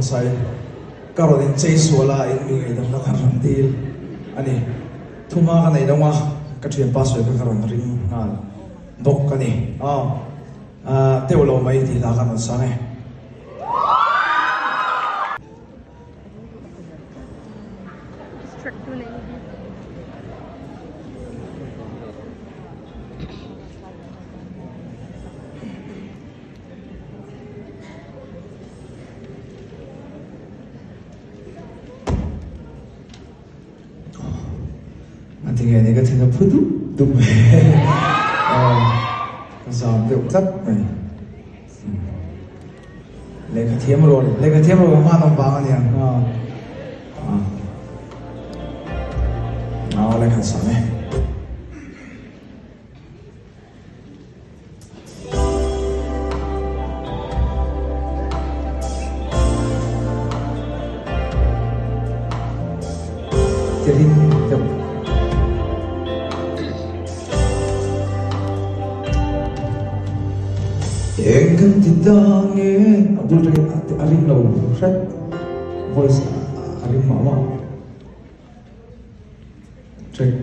masai karodin chei suala in mi ngai dam na kharam dil ani thuma ka nei dawma ka thiam pa soi ka karon ring ngal dok ka ni teulo mai ti la kan sange Tinggal ni kan tinggal putu, tum. Sampai utat, lega tiam lo mana bangan yang, lega sana. Jadi yang kan ditangin abdul dari arim lau red voice arim mama track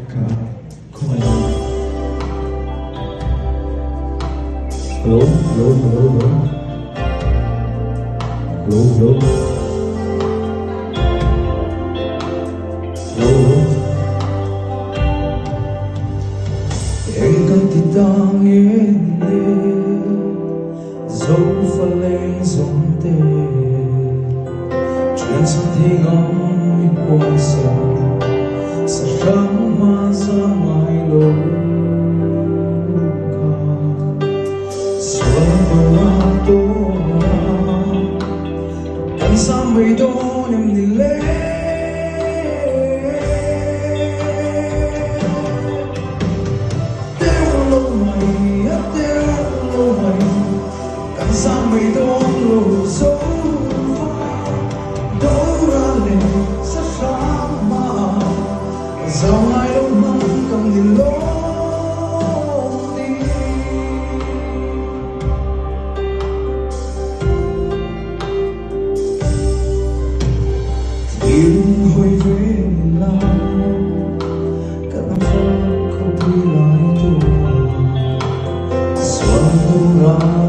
kumai hello yang kan ditangin dẫu phần lên dòng tê chuyện sao thì ngóng qua xa sẽ khám mà ra ngoài lối ca xuân bờ tô cảnh xa mây đô nhằm đi lên tiêu lâu mày Sampai dulu sofa dorale sesama Zawai rumah kang diloni Tiếng hồi về lòng Kenapa kau bilang itu Suatu orang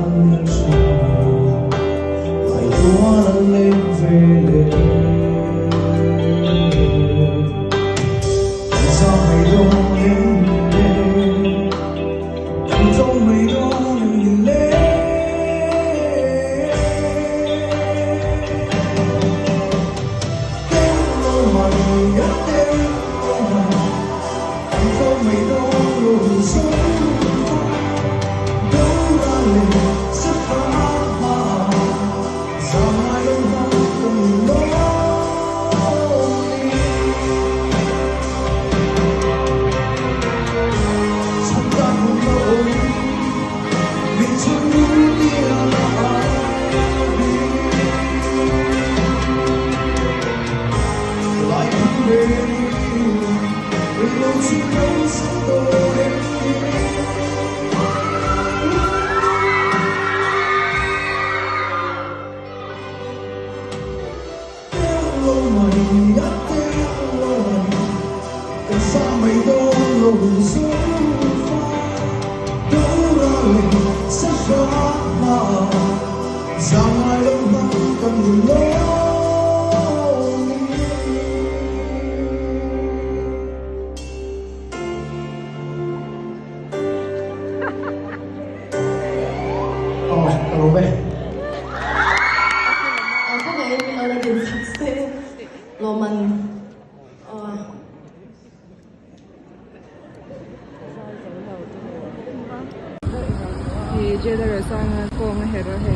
thì chưa ra rồi sang cô mà hết rồi thì